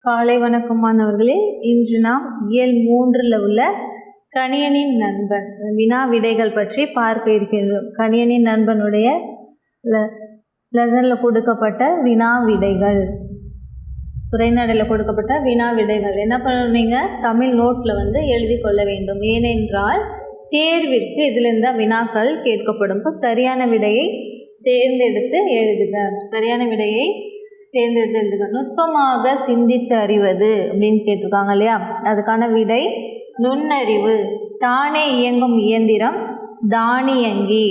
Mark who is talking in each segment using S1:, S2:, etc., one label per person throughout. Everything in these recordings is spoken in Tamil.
S1: காலை வணக்கம் மாணவர்களே. இன்று நாம் இயல் 3ல் உள்ள கணியனின் நண்பன் வினா விடைகள் பற்றி பார்க்க இருக்கின்றோம். கணியனின் நண்பனுடைய லெசனில் கொடுக்கப்பட்ட வினா விடைகள், உரைநடையில் கொடுக்கப்பட்ட வினா விடைகள் என்ன பண்ணுவீங்க, தமிழ் நோட்டில் எழுதி கொள்ள வேண்டும். ஏனென்றால் தேர்விற்கு இதிலிருந்த வினாக்கள் கேட்கப்படும். இப்போ சரியான விடையை தேர்ந்தெடுத்து எழுதுக. சரியான விடையை தேர்ந்தெடுத்து எழுதுக. நுட்பமாக சிந்தித்து அறிவது அப்படின்னு கேட்டிருக்காங்க இல்லையா, அதுக்கான விடை நுண்ணறிவு. தானே இயங்கும் இயந்திரம் தானியங்கி.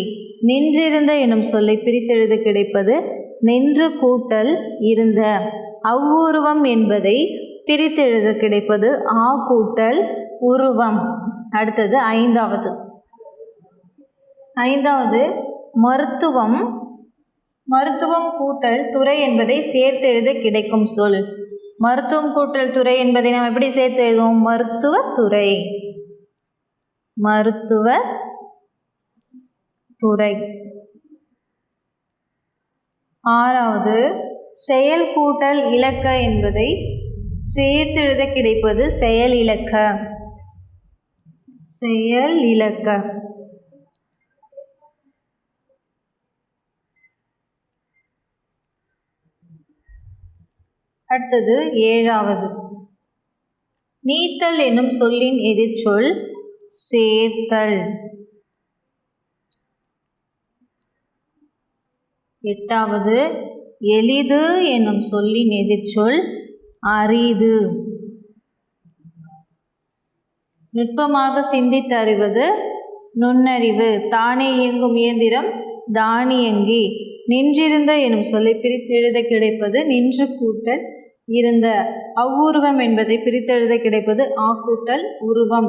S1: நின்றிருந்த எனும் சொல்லை பிரித்தெழுத கிடைப்பது நின்று கூட்டல் இருந்த. அவ்வுருவம் என்பதை பிரித்தெழுத கிடைப்பது ஆ கூட்டல் உருவம். அடுத்தது ஐந்தாவது மருத்துவம் கூட்டல் துறை என்பதை சேர்த்து எழுத கிடைக்கும் சொல். மருத்துவம் கூட்டல் துறை என்பதை நாம் எப்படி சேர்த்து எழுதுவோம்? மருத்துவத்துறை. ஆறாவது செயல் கூட்டல் இலக்க என்பதை சேர்த்து எழுத கிடைப்பது செயல் இலக்க. அடுத்தது ஏழாவது நீத்தல் என்னும் சொல்லின் எதிர்ச்சொல் சேர்த்தல். எட்டாவது எளிது என்னும் சொல்லின் எதிர்ச்சொல் அரிது. நுட்பமாக சிந்தித்து அறிவது நுண்ணறிவு. தானே இயங்கும் இயந்திரம் தானியங்கி. நின்றிருந்த எனும் சொல்லை பிரித்து எழுத கிடைப்பது நின்று கூட்டல் இருந்த. அவ்வுருவம் என்பதை பிரித்தெழுத கிடைப்பது ஆ கூட்டல் உருவம்.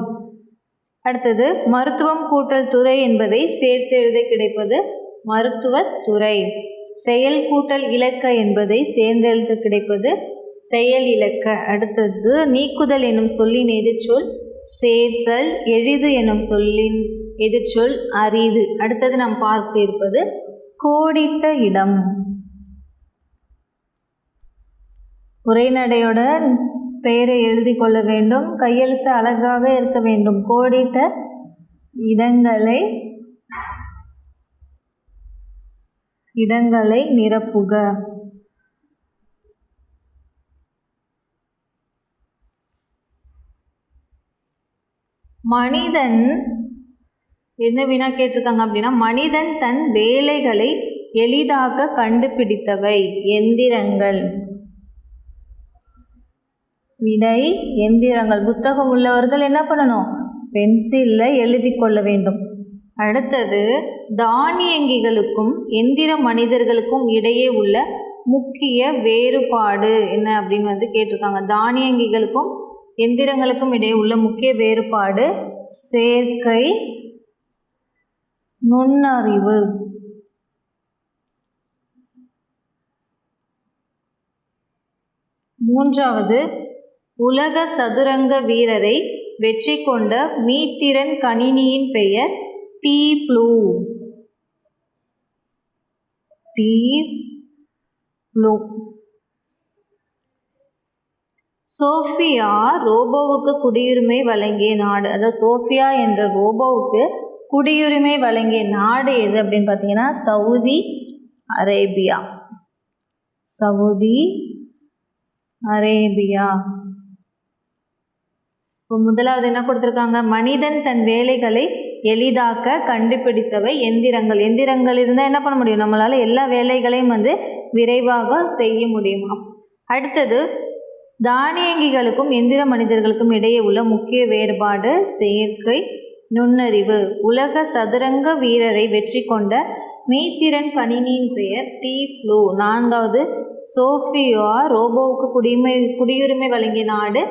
S1: அடுத்தது மருத்துவம் கூட்டல் துறை என்பதை சேர்த்து எழுத கிடைப்பது மருத்துவத்துறை. செயல் கூட்டல் இலக்க என்பதை சேர்ந்தெழுத கிடைப்பது செயல் இலக்க. அடுத்தது நீக்குதல் எனும் சொல்லின் எதிர்ச்சொல் சேர்த்தல். எளிது எனும் சொல்லின் எதிர்ச்சொல் அரிது. அடுத்தது நாம் பார்க்க இருப்பது கோடிட்ட இடம். உரைநடையோட பெயரை எழுதி கொள்ள வேண்டும். கையெழுத்து அழகாக இருக்க வேண்டும். கோடிட்ட இடங்களை நிரப்புக. மனிதன் என்ன வினா கேட்டிருக்காங்க அப்படின்னா, மனிதன் தன் வேலைகளை எளிதாக கண்டுபிடித்தவை எந்திரங்கள். விடை எந்திரங்கள். புத்தகம் உள்ளவர்கள் என்ன பண்ணணும்? பென்சிலில் எழுதி கொள்ள வேண்டும். அடுத்தது தானியங்கிகளுக்கும் எந்திர மனிதர்களுக்கும் இடையே உள்ள முக்கிய வேறுபாடு என்ன அப்படின்னு கேட்டிருக்காங்க. தானியங்கிகளுக்கும் எந்திரங்களுக்கும் இடையே உள்ள முக்கிய வேறுபாடு சேர்க்கை, நுண்ணறிவு. மூன்றாவது உலக சதுரங்க வீரரை வெற்றி கொண்ட மீத்திறன் கணினியின் பெயர் டீப் ப்ளூ. சோஃபியா ரோபோவுக்கு குடியுரிமை வழங்கிய நாடு. அதாவது சோஃபியா என்ற ரோபோவுக்கு குடியுரிமை வழங்கிய நாடு எது அப்படின்னு பார்த்தீங்கன்னா சவுதி அரேபியா. இப்போ முதலாவது என்ன கொடுத்துருக்காங்க? மனிதன் தன் வேலைகளை எளிதாக்க கண்டுபிடித்தவை எந்திரங்கள். எந்திரங்கள் இருந்தால் என்ன பண்ண முடியும்? நம்மளால் எல்லா வேலைகளையும் விரைவாக செய்ய முடியுமா. அடுத்தது தானியங்கிகளுக்கும் எந்திர மனிதர்களுக்கும் இடையே உள்ள முக்கிய வேறுபாடு சேர்க்கை, நுண்ணறிவு. உலக சதுரங்க வீரரை வெற்றி கொண்ட மீத்திறன் கணினியின் பெயர் டீப் ப்ளூ. நான்காவது சோஃபியா ரோபோவுக்கு குடியுரிமை வழங்கிய நாடு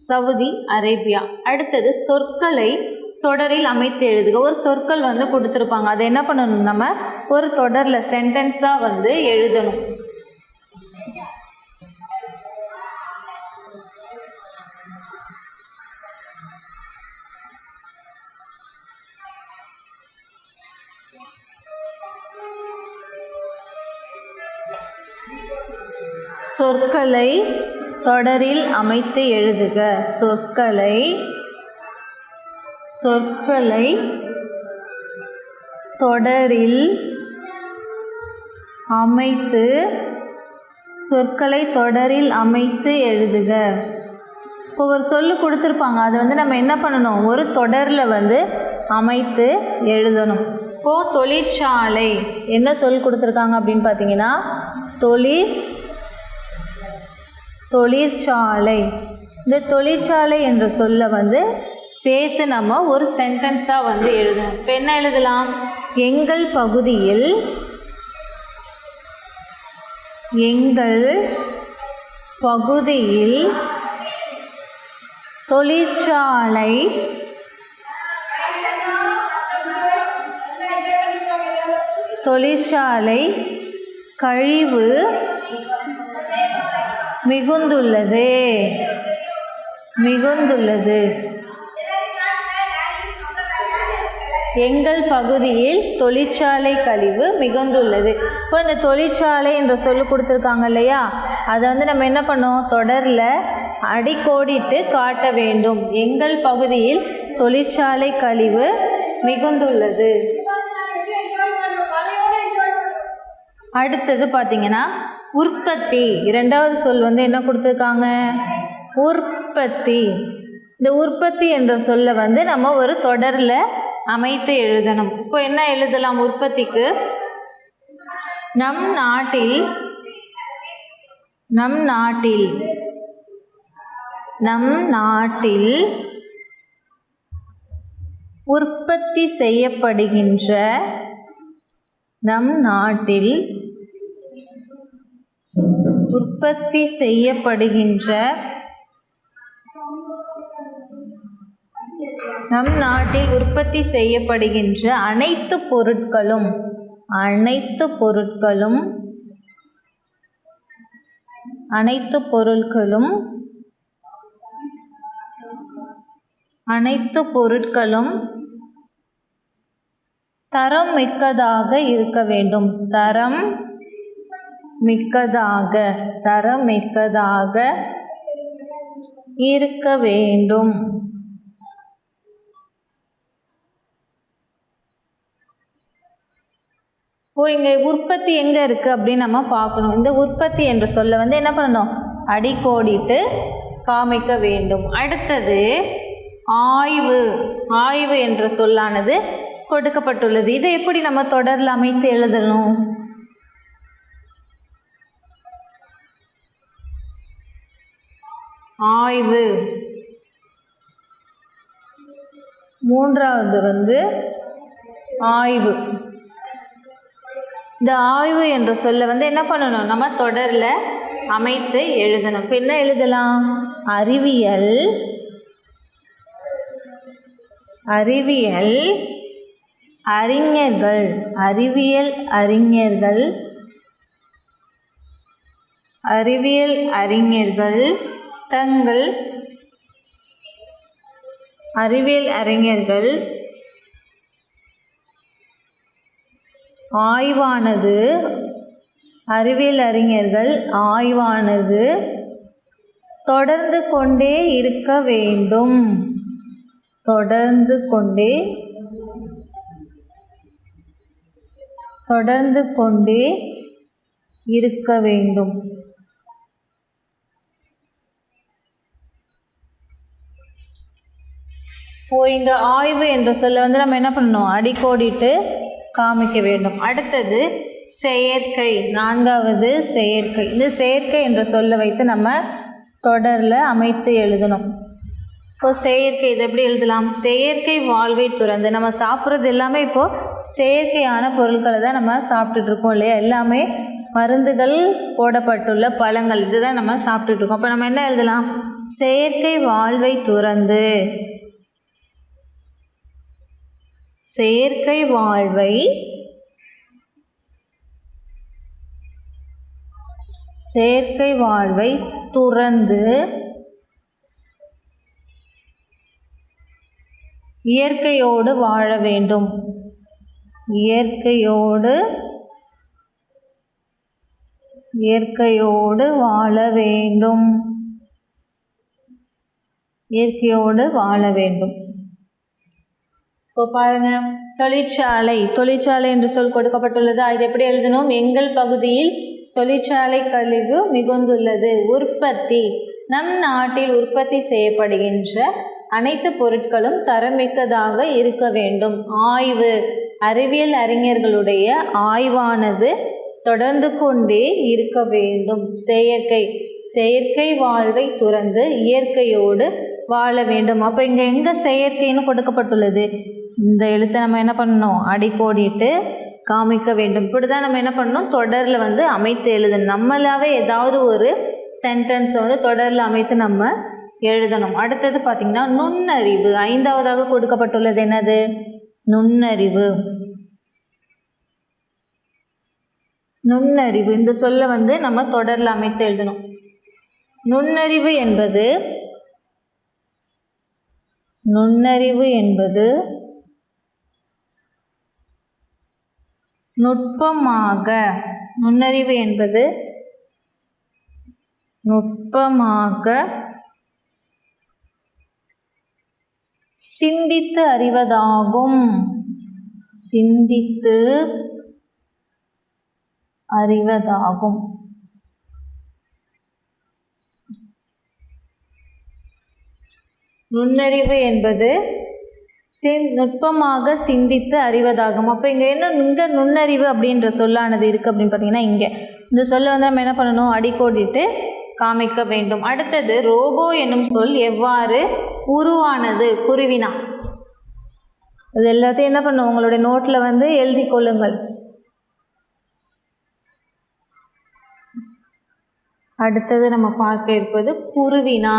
S1: சவுதி அரேபியா. அடுத்தது சொற்களை தொடரில் அமைத்து எழுதுக. ஒரு சொற்கள் கொடுத்துருப்பாங்க. அதை என்ன பண்ணணும்? நம்ம ஒரு தொடரில் சென்டென்ஸாக எழுதணும். சொற்களை தொடரில் அமைத்து எழுதுக. சொற்களை தொடரில் அமைத்து எழுதுக. இப்போ ஒரு சொல்லு கொடுத்துருப்பாங்க, அதை நம்ம என்ன பண்ணணும், ஒரு தொடரில் அமைத்து எழுதணும். இப்போது தொழிற்சாலை என்ன சொல் கொடுத்துருக்காங்க அப்படின்னு பார்த்தீங்கன்னா தொழிற்சாலை. இந்த தொழிற்சாலை என்ற சொல்லை சேர்த்து நம்ம ஒரு சென்டென்ஸாக எழுதணும். இப்போ என்ன எழுதலாம், எங்கள் பகுதியில் தொழிற்சாலை கழிவு மிகுந்துள்ளது. எங்கள் பகுதியில் தொழிற்சாலை கழிவு மிகுந்துள்ளது. இப்போ இந்த தொழிற்சாலை என்ற சொல்லு கொடுத்துருக்காங்க இல்லையா, அதை நம்ம என்ன பண்ணோம், தொடரில் அடிக்கோடிட்டு காட்ட வேண்டும். எங்கள் பகுதியில் தொழிற்சாலை கழிவு மிகுந்துள்ளது. அடுத்தது பார்த்தீங்கன்னா உற்பத்தி. இரண்டாவது சொல் என்ன கொடுத்துருக்காங்க, உற்பத்தி. இந்த உற்பத்தி என்ற சொல்லை நம்ம ஒரு தொடரில் அமைத்து எழுதணும். இப்போ என்ன எழுதலாம் உற்பத்திக்கு, நம் நாட்டில் உற்பத்தி செய்யப்படுகின்ற அனைத்து பொருட்களும் தரம் மிக்கதாக இருக்க வேண்டும். தரம் மிக்கதாக இருக்க வேண்டும். இங்கே உற்பத்தி எங்கே இருக்குது அப்படின்னு நம்ம பார்க்கணும். இந்த உற்பத்தி என்ற சொல்ல என்ன பண்ணணும், அடிக்கோடிட்டு காமிக்க வேண்டும். அடுத்தது ஆய்வு என்ற சொல்லானது கொடுக்கப்பட்டுள்ளது. இதை எப்படி நம்ம தொடரில் அமைத்து எழுதணும், ஆய்வு. மூன்றாவது ஆய்வு. இந்த ஆய்வு என்ற சொல்ல என்ன பண்ணணும், நம்ம தொடரில் அமைத்து எழுதணும். இப்போ என்ன எழுதலாம், அறிவியல் அறிஞர்கள் ஆய்வானது தொடர்ந்து கொண்டே இருக்க வேண்டும். இந்த ஆய்வு என்ற சொல்ல நம்ம என்ன பண்ணணும், அடிக்கோடிட்டு காமிக்க வேண்டும். அடுத்தது செயற்கை. நான்காவது செயற்கை. இந்த செயற்கை என்ற சொல்லை வைத்து நம்ம தொடரில் அமைத்து எழுதணும். இப்போ செயற்கை இது எப்படி எழுதலாம், செயற்கை வாழ்வை துறந்து. நம்ம சாப்பிட்றது எல்லாமே இப்போது செயற்கையான பொருட்களை தான் நம்ம சாப்பிட்டுட்ருக்கோம் இல்லையா, எல்லாமே மருந்துகள் போடப்பட்டுள்ள பழங்கள் இதுதான் நம்ம சாப்பிட்டுட்ருக்கோம். அப்போ நம்ம என்ன எழுதலாம், செயற்கை வாழ்வை துறந்து. செயற்கை வாழ்வை துறந்து இயற்கையோடு வாழ வேண்டும். இயற்கையோடு வாழ வேண்டும். இயற்கையோடு வாழ வேண்டும். இப்போ பாருங்க, தொழிற்சாலை என்று சொல் கொடுக்கப்பட்டுள்ளது. இது எப்படி எழுதணும்? எங்கள் பகுதியில் தொழிற்சாலை கழிவு மிகுந்துள்ளது. உற்பத்தி, நம் நாட்டில் உற்பத்தி செய்யப்படுகின்ற அனைத்து பொருட்களும் தரமிக்கதாக இருக்க வேண்டும். ஆய்வு, அறிவியல் அறிஞர்களுடைய ஆய்வானது தொடர்ந்து கொண்டே இருக்க வேண்டும். செயற்கை வாழ்வை துறந்து இயற்கையோடு வாழ வேண்டும். அப்போ இங்கே எங்கே செயற்கைன்னு கொடுக்கப்பட்டுள்ளது? இந்த எழுத்தை நம்ம என்ன பண்ணணும்? அடிக்கோடிட்டு காமிக்க வேண்டும். இப்படி தான் நம்ம என்ன பண்ணணும்? தொடரில் அமைத்து எழுதணும். நம்மளாவே ஏதாவது ஒரு சென்டென்ஸை தொடரில் அமைத்து நம்ம எழுதணும். அடுத்தது பார்த்திங்கன்னா நுண்ணறிவு. 5வதாக கொடுக்கப்பட்டுள்ளது என்னது? நுண்ணறிவு. இந்த சொல்ல நம்ம தொடரில் அமைத்து எழுதணும். நுண்ணறிவு என்பது நுட்பமாக சிந்தித்து அறிவதாகும். நுண்ணறிவு என்பது நுட்பமாக சிந்தித்து அறிவதாகும். அப்போ இங்கே நுண்ணறிவு அப்படின்ற சொல்லானது இருக்குது அப்படின்னு பார்த்தீங்கன்னா, இங்கே இந்த சொல்ல நம்ம என்ன பண்ணணும்? அடிக்கோடிட்டு காமிக்க வேண்டும். அடுத்தது ரோபோ என்னும் சொல் எவ்வாறு உருவானது? குருவினா. இது எல்லாத்தையும் என்ன பண்ணும்? உங்களுடைய நோட்டில் எழுதி கொள்ளுங்கள். அடுத்தது நம்ம பார்க்க இருப்பது குருவினா.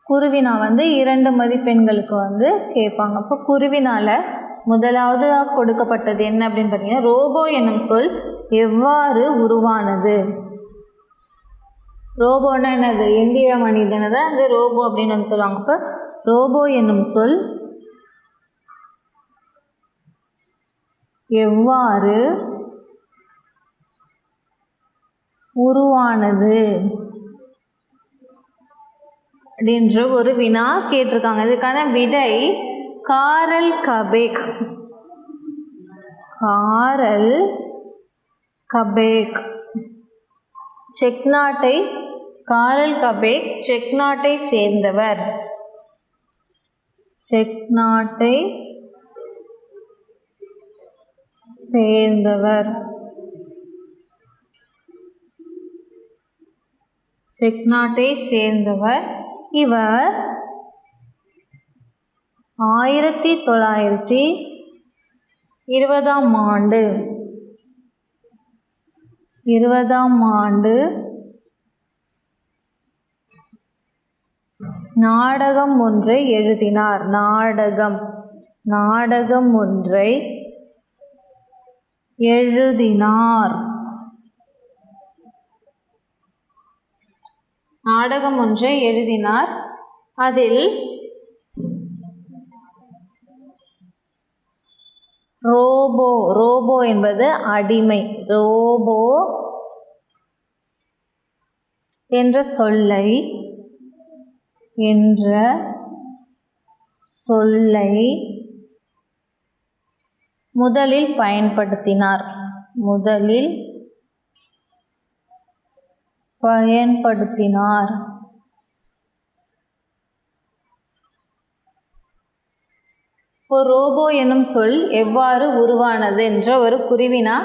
S1: குருவினா 2 மதிப்பெண்களுக்கு கேட்பாங்க. அப்போ குருவினால முதலாவது கொடுக்கப்பட்டது என்ன அப்படின்னு பார்த்தீங்கன்னா, ரோபோ என்னும் சொல் எவ்வாறு உருவானது? ரோபோன்னா என்னது? எந்திர மனிதனை தான் ரோபோ அப்படின்னு சொல்லுவாங்க. அப்போ ரோபோ என்னும் சொல் எவ்வாறு உருவானது அப்படின்ற ஒரு வினா கேட்டிருக்காங்க. இதுக்கான விடை காரல் கபேக் செக் நாட்டை சேர்ந்தவர். செக் நாட்டை சேர்ந்தவர். இவர் 1920ஆம் ஆண்டு நாடகம் ஒன்றை எழுதினார். நாடகம் ஒன்றை எழுதினார். அதில் ரோபோ என்பது அடிமை. ரோபோ என்ற சொல்லை முதலில் பயன்படுத்தினார். இப்போ ரோபோ என்னும் சொல் எவ்வாறு உருவானது என்ற ஒரு குருவினா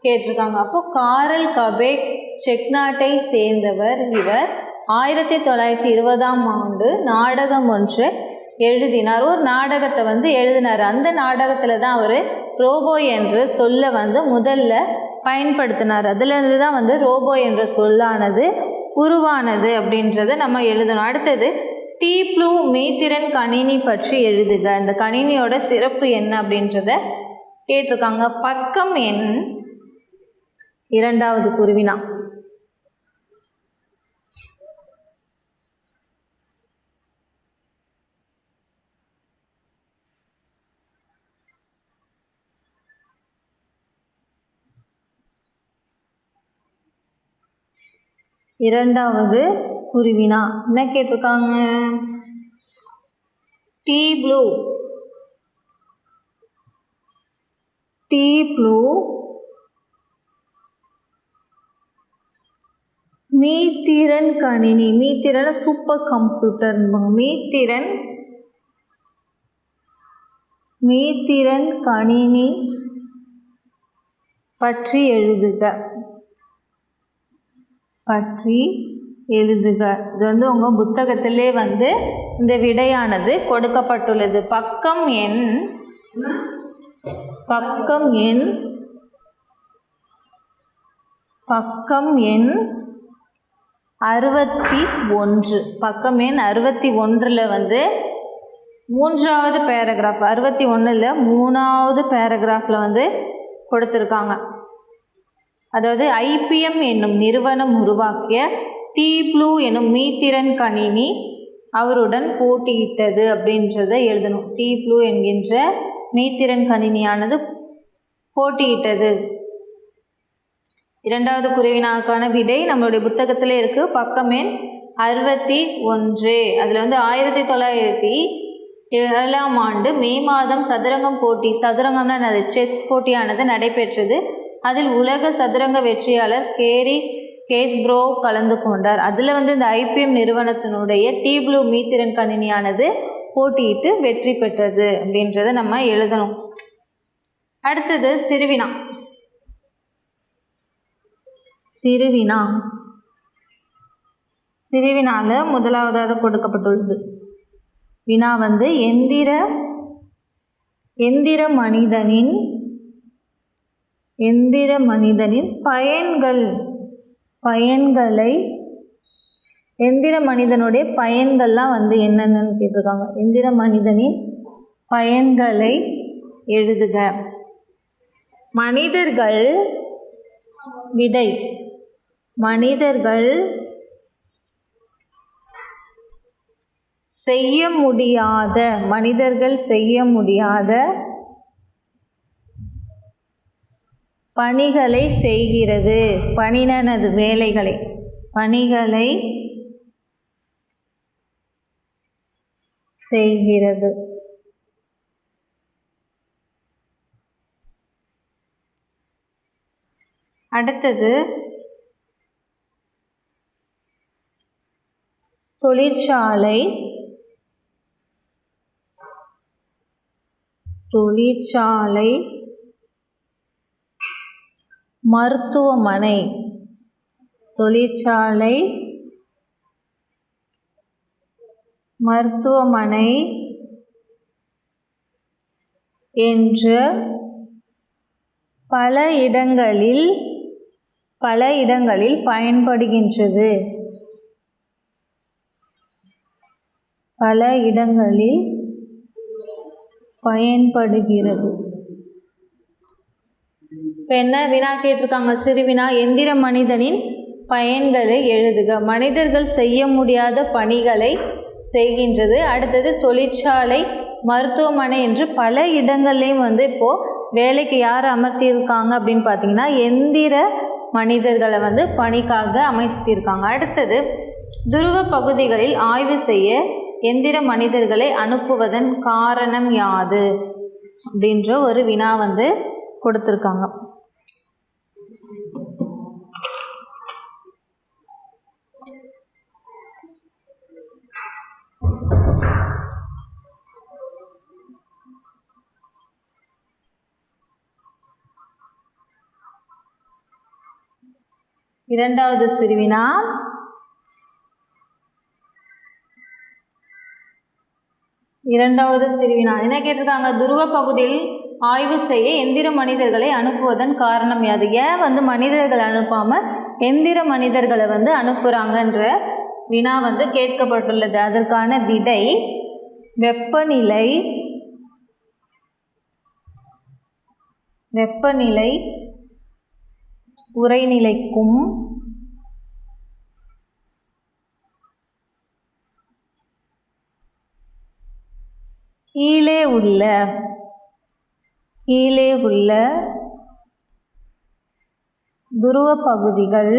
S1: கேட்டிருக்காங்க. அப்போ காரல் கபேக் செக் நாட்டை சேர்ந்தவர். இவர் 1920ஆம் ஆண்டு நாடகம் ஒன்று எழுதினார். ஒரு நாடகத்தை எழுதினார். அந்த நாடகத்தில் தான் அவர் ரோபோ என்ற சொல்ல முதல்ல பயன்படுத்தினார். அதுலேருந்து தான் ரோபோ என்ற சொல்லானது உருவானது அப்படின்றத நம்ம எழுதணும். அடுத்தது டீப்ளூ மெய்திறன் கணினி பற்றி எழுதுக. அந்த கணினியோட சிறப்பு என்ன அப்படின்றத கேட்டிருக்காங்க. பக்கம் எண் 2வது குருவினா. இரண்டாவது குருவினா என்ன கேட்டிருக்காங்க? டீ ப்ளூ மீத்திறன் கணினி, மீத்திறன் சூப்பர் கம்ப்யூட்டர், மீத்திறன் கணினி பற்றி எழுதுக. இது வந்து உங்கள் புத்தகத்திலே வந்து இந்த விடையானது கொடுக்கப்பட்டுள்ளது. பக்கம் எண் 61. பக்கம் எண் 61 வந்து 3வது பேராகிராஃப், 61 3வது பேராகிராஃபில் வந்து கொடுத்துருக்காங்க. அதாவது IBM என்னும் நிறுவனம் உருவாக்கிய டீ ப்ளூ என்னும் மீத்திறன் கணினி அவருடன் போட்டியிட்டது அப்படின்றத எழுதணும். டீ ப்ளூ என்கின்ற மீத்திறன் கணினியானது போட்டியிட்டது. 2வது குருவினாக்கான விடை நம்மளுடைய புத்தகத்தில் இருக்குது. பக்கம் எண் 61. அதில் வந்து 1907ஆம் ஆண்டு மே மாதம் சதுரங்கம் போட்டி, சதுரங்கம்னா அது செஸ் போட்டியானது நடைபெற்றது. அதில் உலக சதுரங்க வெற்றியாளர் கேரி கேஸ்ப்ரோவ் கலந்து கொண்டார். அதில் வந்து இந்த IBM நிறுவனத்தினுடைய டீ ப்ளூ மீத்திறன் கணினியானது போட்டியிட்டு வெற்றி பெற்றது அப்படின்றத நம்ம எழுதணும். அடுத்தது சிறுவினால முதலாவதாக கொடுக்கப்பட்டுள்ளது. வினா வந்து எந்திர மனிதனின் பயன்களை எந்திர மனிதனுடைய பயன்கள்லாம் வந்து என்னென்னு கேட்டிருக்காங்க. எந்திர மனிதனின் பயன்களை எழுதுக. மனிதர்கள் செய்ய முடியாத பணிகளை செய்கிறது. பணினது பணிகளை செய்கிறது. அடுத்தது தொழிற்சாலை மருத்துவமனை என்று பல இடங்களில் பயன்படுகின்றது. இப்போ என்ன வினா கேட்டிருக்காங்க? சிறுவினா எந்திர மனிதனின் பயன்களை எழுதுக. மனிதர்கள் செய்ய முடியாத பணிகளை செய்கின்றது. அடுத்தது தொழிற்சாலை, மருத்துவமனை என்று பல இடங்கள்லையும் வந்து இப்போது வேலைக்கு யார் அமர்த்தியிருக்காங்க அப்படின்னு பார்த்தீங்கன்னா எந்திர மனிதர்களை வந்து பணிக்காக அமைத்திருக்காங்க. அடுத்தது துருவ பகுதிகளில் ஆய்வு செய்ய எந்திர மனிதர்களை அனுப்புவதன் காரணம் யாது அப்படின்ற ஒரு வினா வந்து கொடுத்துருக்காங்க. இரண்டாவது சிறுவினா என்ன கேட்டிருக்காங்க? துருவ பகுதியில் ஆய்வு செய்ய எந்திர மனிதர்களை அனுப்புவதன் காரணம் யாது? ஏன் வந்து மனிதர்களை அனுப்பாமல் எந்திர மனிதர்களை வந்து அனுப்புகிறாங்கன்ற வினா வந்து கேட்கப்பட்டுள்ளது. அதற்கான விடை வெப்பநிலை உறைநிலைக்கும் கீழே உள்ள துருவ பகுதிகள்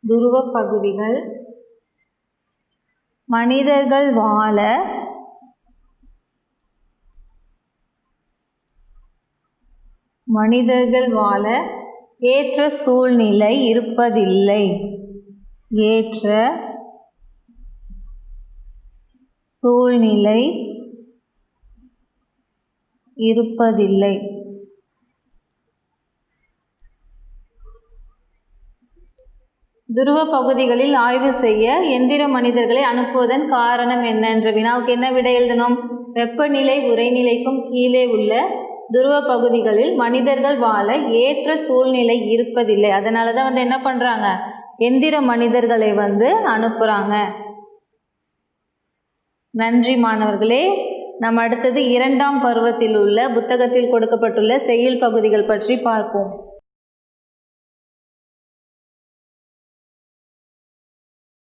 S1: துருவ பகுதிகள் மனிதர்கள் வாழ ஏற்ற சூழ்நிலை இருப்பதில்லை. ஏற்ற சூழ்நிலை இருப்பதில்லை. துருவ பகுதிகளில் ஆய்வு செய்ய எந்திர மனிதர்களை அனுப்புவதன் காரணம் என்ன என்ற வினாவுக்கு என்ன விடை எழுதணும்? வெப்பநிலை உறைநிலைக்கும் கீழே உள்ள துருவ பகுதிகளில் மனிதர்கள் வாழ ஏற்ற சூழ்நிலை இருப்பதில்லை. அதனால தான் என்ன பண்ணுறாங்க? எந்திர மனிதர்களை அனுப்புகிறாங்க. நன்றி மாணவர்களே. நம்ம அடுத்தது 2ஆம் பருவத்தில் உள்ள புத்தகத்தில் கொடுக்கப்பட்டுள்ள செய்யுள் பகுதிகள் பற்றி பார்ப்போம்.